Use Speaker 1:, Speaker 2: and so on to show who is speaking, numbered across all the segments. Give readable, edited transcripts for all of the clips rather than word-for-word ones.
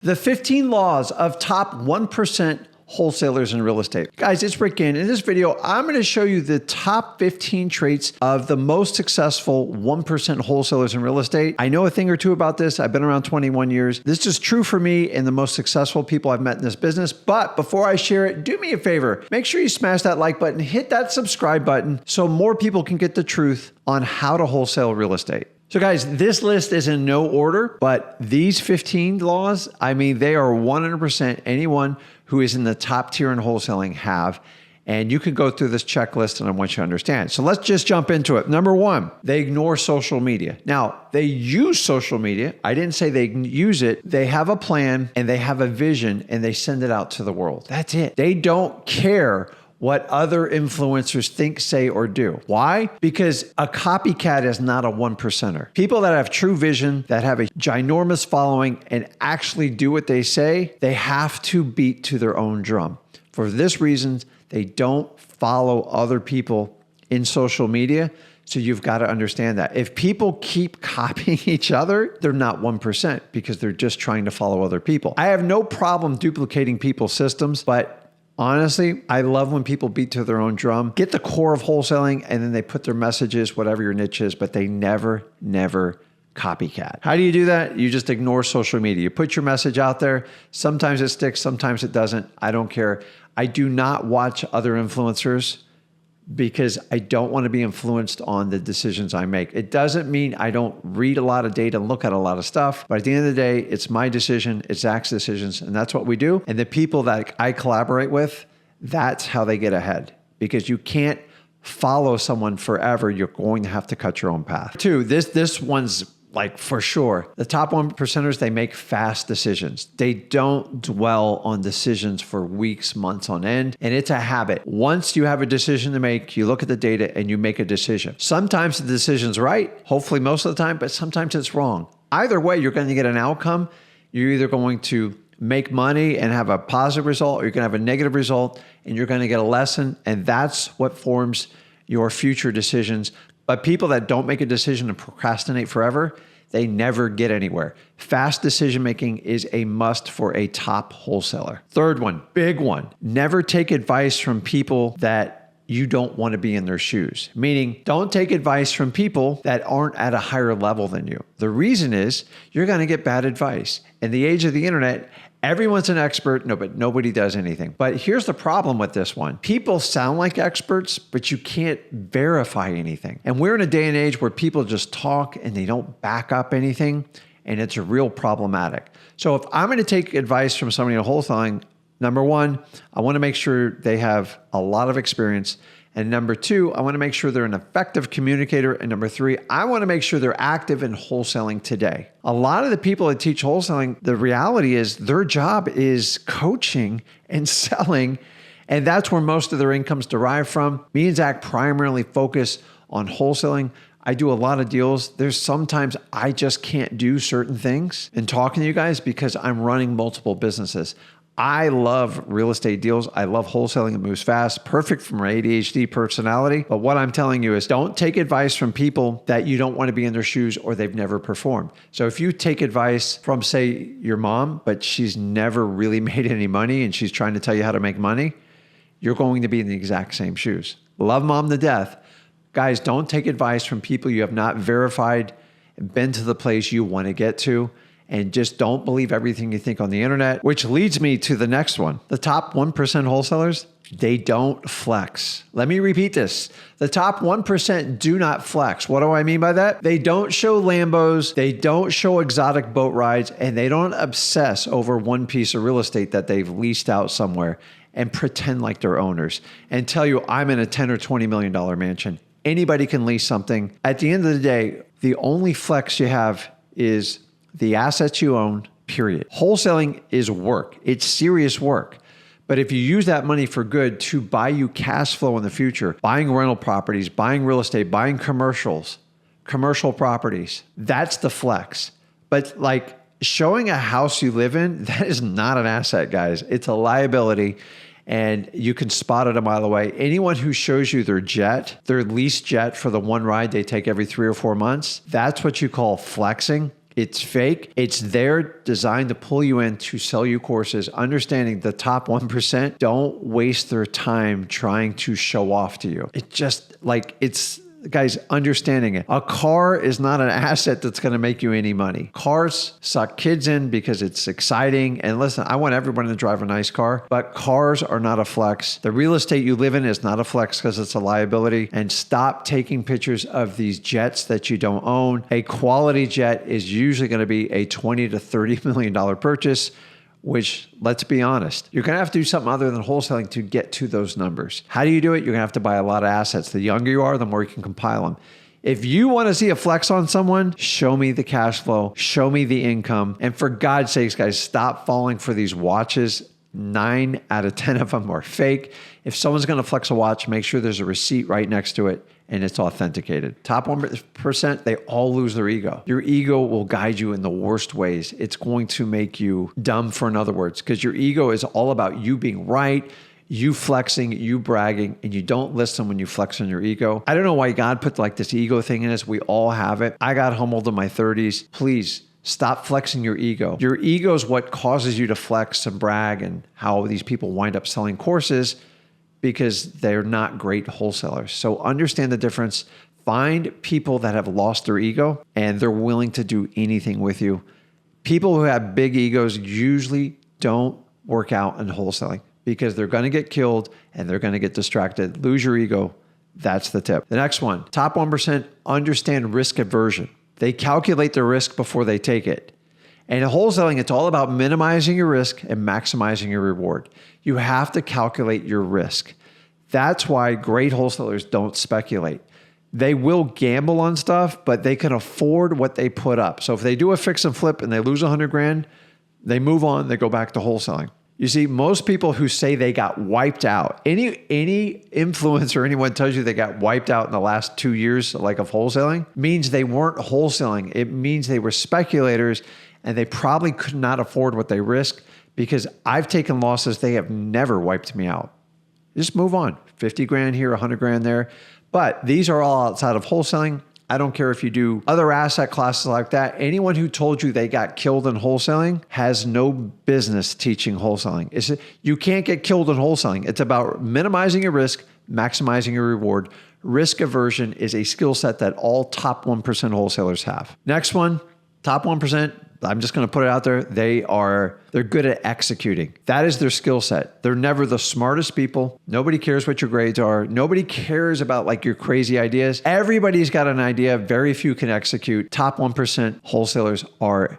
Speaker 1: The 15 laws of top 1% wholesalers in real estate. Guys, it's Rick Ginn. In this video, I'm going to show you the top 15 traits of the most successful 1% wholesalers in real estate. I know a thing or two about this. I've been around 21 years. This is true for me and the most successful people I've met in this business. But before I share it, do me a favor. Make sure you smash that like button, hit that subscribe button so more people can get the truth on how to wholesale real estate. So guys, this list is in no order, but these 15 laws, I mean, they are 100% anyone who is in the top tier in wholesaling have. And you can go through this checklist and I want you to understand. So let's just jump into it. Number one, they ignore social media. Now, they use social media. I didn't say they use it. They have a plan and they have a vision and they send it out to the world. That's it. They don't care what other influencers think, say, or do. Why? Because a copycat is not a 1%er. People that have true vision, that have a ginormous following and actually do what they say, they have to beat to their own drum. For this reason, they don't follow other people in social media. So you've got to understand that. If people keep copying each other, they're not 1% because they're just trying to follow other people. I have no problem duplicating people's systems, but honestly, I love when people beat to their own drum, get the core of wholesaling, and then they put their messages, whatever your niche is, but they never copycat. How do you do that? You just ignore social media. You put your message out there. Sometimes it sticks, sometimes it doesn't. I don't care. I do not watch other influencers because I don't want to be influenced on the decisions I make. It doesn't mean I don't read a lot of data and look at a lot of stuff, but at the end of the day, it's my decision, it's Zach's decisions, and that's what we do. And the people that I collaborate with, that's how they get ahead, because you can't follow someone forever. You're going to have to cut your own path. Two, this one's like for sure. The top 1%ers, they make fast decisions. They don't dwell on decisions for weeks, months on end. And it's a habit. Once you have a decision to make, you look at the data and you make a decision. Sometimes the decision's right, hopefully most of the time, but sometimes it's wrong. Either way, you're going to get an outcome. You're either going to make money and have a positive result, or you're going to have a negative result and you're going to get a lesson. And that's what forms your future decisions. But people that don't make a decision and procrastinate forever, they never get anywhere. Fast decision-making is a must for a top wholesaler. Third one, big one, never take advice from people that you don't want to be in their shoes. Meaning, don't take advice from people that aren't at a higher level than you. The reason is you're going to get bad advice. In the age of the internet, everyone's an expert, but nobody does anything. But here's the problem with this one. People sound like experts, but you can't verify anything. And we're in a day and age where people just talk and they don't back up anything, and it's real problematic. So if I'm going to take advice from somebody in wholesaling, number one, I want to make sure they have a lot of experience. And number two, I want to make sure they're an effective communicator. And number three, I want to make sure they're active in wholesaling today. A lot of the people that teach wholesaling, the reality is their job is coaching and selling. And that's where most of their income's derived from. Me and Zach primarily focus on wholesaling. I do a lot of deals. There's sometimes I just can't do certain things in talking to you guys because I'm running multiple businesses. I love real estate deals. I love wholesaling. It moves fast, perfect for my ADHD personality. But what I'm telling you is don't take advice from people that you don't want to be in their shoes or they've never performed. So if you take advice from, say, your mom, but she's never really made any money and she's trying to tell you how to make money, you're going to be in the exact same shoes. Love mom to death. Guys, don't take advice from people you have not verified and been to the place you want to get to. And just don't believe everything you think on the internet, which leads me to the next one. The top 1% wholesalers, they don't flex. Let me repeat this. The top 1% do not flex. What do I mean by that? They don't show Lambos, they don't show exotic boat rides, and they don't obsess over one piece of real estate that they've leased out somewhere and pretend like they're owners and tell you, I'm in a $10 or $20 million mansion. Anybody can lease something. At the end of the day, the only flex you have is the assets you own, period. Wholesaling is work. It's serious work. But if you use that money for good to buy you cash flow in the future, buying rental properties, buying real estate, buying commercial properties, that's the flex. But like showing a house you live in, that is not an asset, guys. It's a liability. And you can spot it a mile away. Anyone who shows you their jet, their leased jet for the one ride they take every 3 or 4 months, that's what you call flexing. It's fake. It's there designed to pull you in to sell you courses, understanding the top 1% don't waste their time trying to show off to you. It just like guys, understanding it. A car is not an asset that's going to make you any money. Cars suck kids in because it's exciting. And listen, I want everyone to drive a nice car, but cars are not a flex. The real estate you live in is not a flex because it's a liability. And stop taking pictures of these jets that you don't own. A quality jet is usually going to be a $20 to $30 million purchase, which, let's be honest, you're going to have to do something other than wholesaling to get to those numbers. How do you do it? You're going to have to buy a lot of assets. The younger you are, the more you can compile them. If you want to see a flex on someone, show me the cash flow, show me the income. And for God's sakes, guys, stop falling for these watches. 9 out of 10 of them are fake. If someone's going to flex a watch, make sure there's a receipt right next to it and it's authenticated. Top 1%, they all lose their ego. Your ego will guide you in the worst ways. It's going to make you dumb, for in other words, because your ego is all about you being right, you flexing, you bragging, and you don't listen when you flex on your ego. I don't know why God put like this ego thing in us. We all have it. I got humbled in my 30s. Please stop flexing your ego. Your ego is what causes you to flex and brag, and how these people wind up selling courses because they're not great wholesalers. So understand the difference. Find people that have lost their ego and they're willing to do anything with you. People who have big egos usually don't work out in wholesaling because they're going to get killed and they're going to get distracted. Lose your ego. That's the tip. The next one, top 1%, understand risk aversion. They calculate the risk before they take it. And in wholesaling, it's all about minimizing your risk and maximizing your reward. You have to calculate your risk. That's why great wholesalers don't speculate. They will gamble on stuff, but they can afford what they put up. So if they do a fix and flip and they lose 100 grand, they move on, they go back to wholesaling. You see, most people who say they got wiped out, any influencer, anyone tells you they got wiped out in the last 2 years, like of wholesaling, means they weren't wholesaling. It means they were speculators and they probably could not afford what they risked, because I've taken losses. They have never wiped me out. Just move on. 50 grand here, 100 grand there. But these are all outside of wholesaling. I don't care if you do other asset classes like that. Anyone who told you they got killed in wholesaling has no business teaching wholesaling. You can't get killed in wholesaling. It's about minimizing your risk, maximizing your reward. Risk aversion is a skill set that all top 1% wholesalers have. Next one, top 1%. I'm just going to put it out there. They're good at executing. That is their skill set. They're never the smartest people. Nobody cares what your grades are. Nobody cares about like your crazy ideas. Everybody's got an idea. Very few can execute. Top 1% wholesalers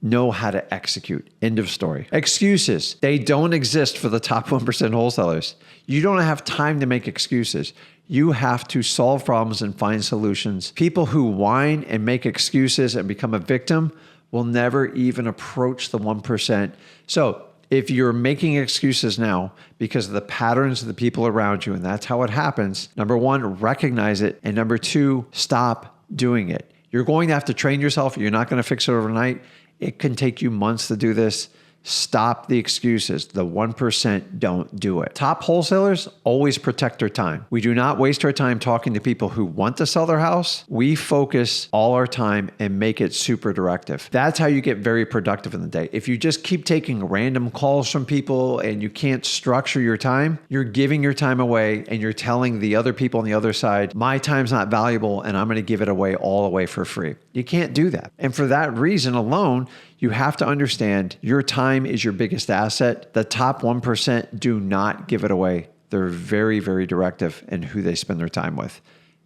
Speaker 1: know how to execute. End of story. Excuses. They don't exist for the top 1% wholesalers. You don't have time to make excuses. You have to solve problems and find solutions. People who whine and make excuses and become a victim will never even approach the 1%. So if you're making excuses now because of the patterns of the people around you, and that's how it happens, number one, recognize it. And number two, stop doing it. You're going to have to train yourself. You're not going to fix it overnight. It can take you months to do this. Stop the excuses. The 1% don't do it. Top wholesalers always protect their time. We do not waste our time talking to people who want to sell their house. We focus all our time and make it super directive. That's how you get very productive in the day. If you just keep taking random calls from people and you can't structure your time, you're giving your time away and you're telling the other people on the other side, my time's not valuable and I'm going to give it away all away for free. You can't do that. And for that reason alone, you have to understand your time is your biggest asset. The top 1% do not give it away. They're very, very directive in who they spend their time with.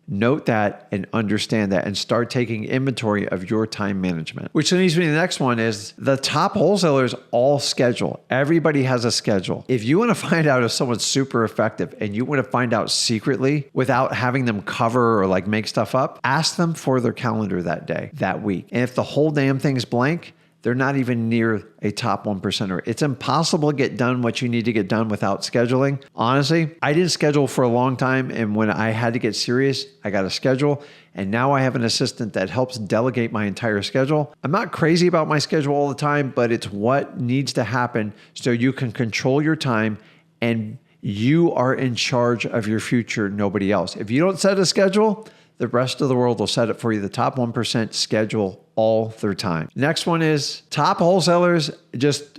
Speaker 1: Note that and understand that and start taking inventory of your time management. Which leads me to the next one is the top wholesalers all schedule. Everybody has a schedule. If you want to find out if someone's super effective and you want to find out secretly without having them cover or like make stuff up, ask them for their calendar that day, that week. And if the whole damn thing's blank, they're not even near a top 1%er. It's impossible to get done what you need to get done without scheduling. Honestly, I didn't schedule for a long time. And when I had to get serious, I got a schedule. And now I have an assistant that helps delegate my entire schedule. I'm not crazy about my schedule all the time, but it's what needs to happen so you can control your time and you are in charge of your future, nobody else. If you don't set a schedule The rest of the world will set it for you. The top 1% schedule all their time. Next one is top wholesalers.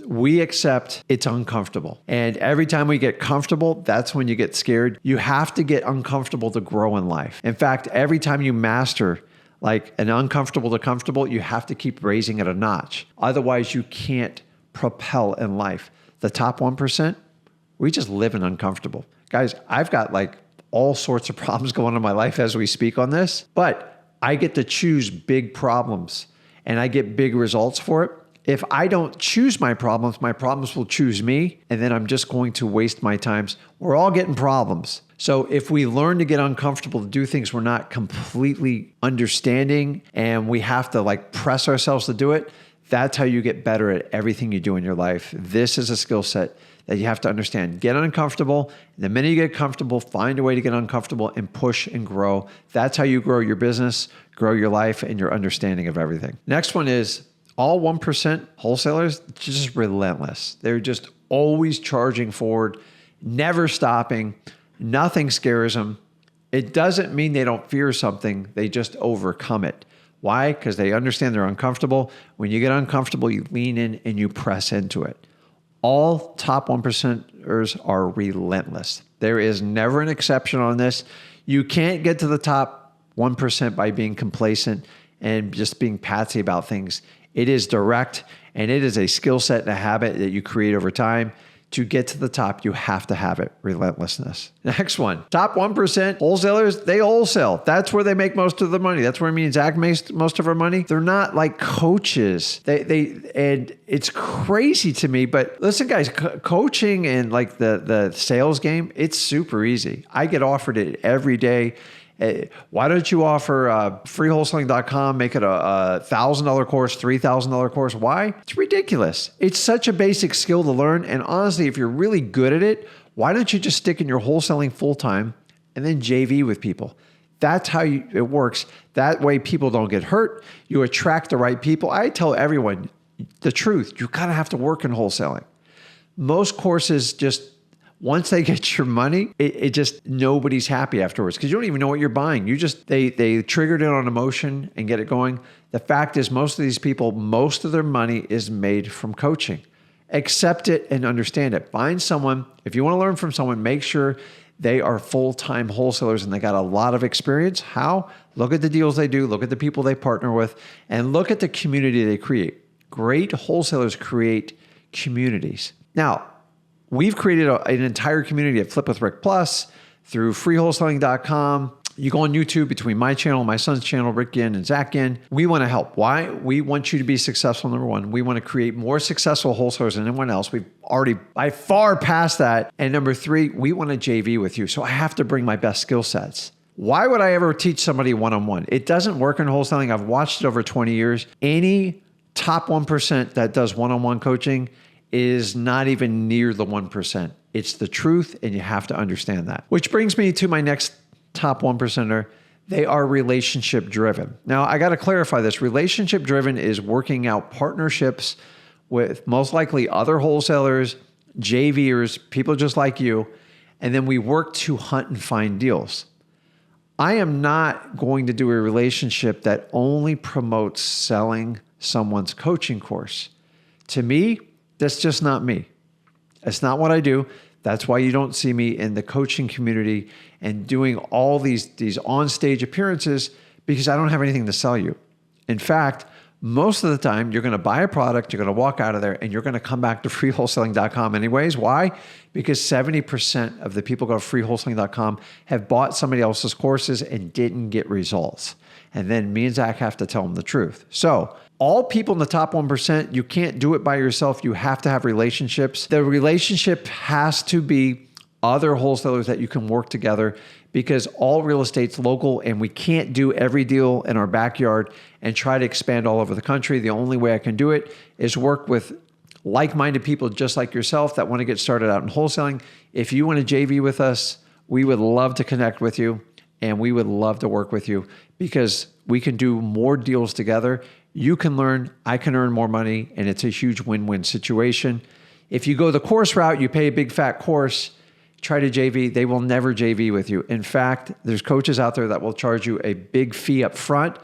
Speaker 1: We accept it's uncomfortable. And every time we get comfortable, that's when you get scared. You have to get uncomfortable to grow in life. In fact, every time you master like an uncomfortable to comfortable, you have to keep raising it a notch. Otherwise, you can't propel in life. The top 1%, we just live in uncomfortable. Guys, I've got like all sorts of problems going on in my life as we speak on this, but I get to choose big problems and I get big results for it. If I don't choose my problems will choose me, and then I'm just going to waste my time. We're all getting problems. So if we learn to get uncomfortable, to do things we're not completely understanding, and we have to like press ourselves to do it, that's how you get better at everything you do in your life. This is a skill set that you have to understand. Get uncomfortable. The minute you get comfortable, find a way to get uncomfortable and push and grow. That's how you grow your business, grow your life, and your understanding of everything. Next one is all 1% wholesalers, just relentless. They're just always charging forward, never stopping. Nothing scares them. It doesn't mean they don't fear something. They just overcome it. Why? Because they understand they're uncomfortable. When you get uncomfortable, you lean in and you press into it. All top 1%ers are relentless. There is never an exception on this. You can't get to the top 1% by being complacent and just being patsy about things. It is direct, and it is a skill set and a habit that you create over time. To get to the top, you have to have it. Relentlessness. Next one. Top 1% wholesalers, they wholesale. That's where they make most of the money. That's where me and Zach makes most of our money. They're not like coaches. And it's crazy to me. But listen, guys, coaching and like the sales game, it's super easy. I get offered it every day. Why don't you offer freewholesaling.com, make it a $1,000 course, $3,000 course? Why? It's ridiculous. It's such a basic skill to learn. And honestly, if you're really good at it, why don't you just stick in your wholesaling full-time and then JV with people? That's how it works. That way people don't get hurt. You attract the right people. I tell everyone the truth. You kind of have to work in wholesaling. Most courses just, once they get your money, it just, nobody's happy afterwards because you don't even know what you're buying. They triggered it on emotion and get it going. The fact is, most of these people, most of their money is made from coaching. Accept it and understand it. Find someone, if you want to learn from someone, make sure they are full-time wholesalers and they got a lot of experience. How? Look at the deals they do, look at the people they partner with, and look at the community they create. Great wholesalers create communities. Now, we've created an entire community at Flip with Rick Plus through freewholesaling.com. You go on YouTube between my channel, my son's channel, Rick Ginn and Zach Ginn. We want to help. Why? We want you to be successful, number one. We want to create more successful wholesalers than anyone else. We've already by far past that. And number three, we want to JV with you. So I have to bring my best skill sets. Why would I ever teach somebody one-on-one? It doesn't work in wholesaling. I've watched it over 20 years. Any top 1% that does one-on-one coaching is not even near the 1%. It's the truth, and you have to understand that. Which brings me to my next top 1%er. They are relationship driven. Now, I got to clarify this. Relationship driven is working out partnerships with most likely other wholesalers, JVers, people just like you, and then we work to hunt and find deals. I am not going to do a relationship that only promotes selling someone's coaching course. To me, that's just not me. It's not what I do. That's why you don't see me in the coaching community and doing all these on-stage appearances, because I don't have anything to sell you. In fact, most of the time, you're going to buy a product, you're going to walk out of there, and you're going to come back to freewholesaling.com anyways. Why? Because 70% of the people go to freewholesaling.com have bought somebody else's courses and didn't get results. And then me and Zach have to tell them the truth. So all people in the top 1%, you can't do it by yourself. You have to have relationships. The relationship has to be other wholesalers that you can work together, because all real estate's local and we can't do every deal in our backyard and try to expand all over the country. The only way I can do it is work with like-minded people just like yourself that want to get started out in wholesaling. If you want to JV with us, we would love to connect with you and we would love to work with you, because we can do more deals together. You can learn, I can earn more money, and it's a huge win-win situation. If you go the course route, you pay a big fat course. try to JV, they will never JV with you. In fact, there's coaches out there that will charge you a big fee up front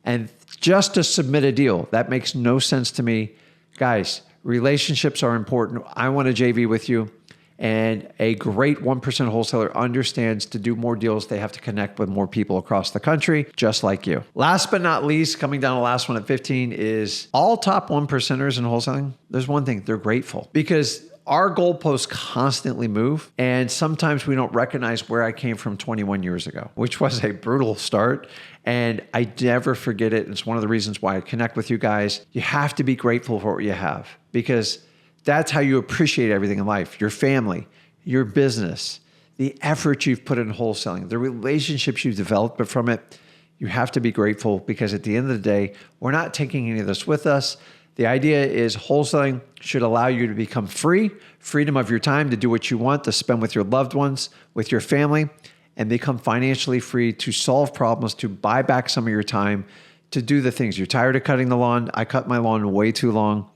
Speaker 1: and just to submit a deal. That makes no sense to me. Guys, relationships are important. I want to JV with you. And a great 1% wholesaler understands to do more deals, they have to connect with more people across the country, just like you. Last but not least, coming down the last one at 15 is all top 1%ers in wholesaling. There's one thing, they're grateful because our goalposts constantly move. And sometimes we don't recognize where I came from 21 years ago, which was a brutal start. And I never forget it. It's one of the reasons why I connect with you guys. You have to be grateful for what you have because that's how you appreciate everything in life, your family, your business, the effort you've put in wholesaling, the relationships you've developed from it. You have to be grateful because at the end of the day, we're not taking any of this with us. The idea is wholesaling should allow you to become free, freedom of your time to do what you want, to spend with your loved ones, with your family, and become financially free to solve problems, to buy back some of your time, to do the things. You're tired of cutting the lawn. I cut my lawn way too long.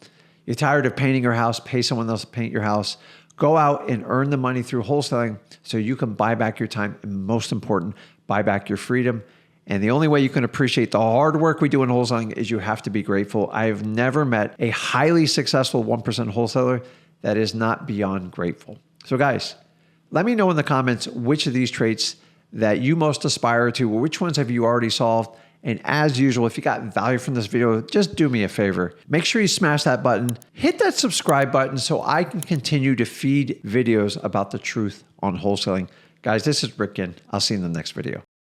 Speaker 1: You're tired of painting your house, pay someone else to paint your house. Go out and earn the money through wholesaling so you can buy back your time. And most important, buy back your freedom. And the only way you can appreciate the hard work we do in wholesaling is you have to be grateful. I have never met a highly successful 1% wholesaler that is not beyond grateful. So guys, let me know in the comments which of these traits that you most aspire to, or which ones have you already solved. And as usual, if you got value from this video, just do me a favor. Make sure you smash that button, hit that subscribe button so I can continue to feed videos about the truth on wholesaling. Guys, this is Rick Ginn. I'll see you in the next video.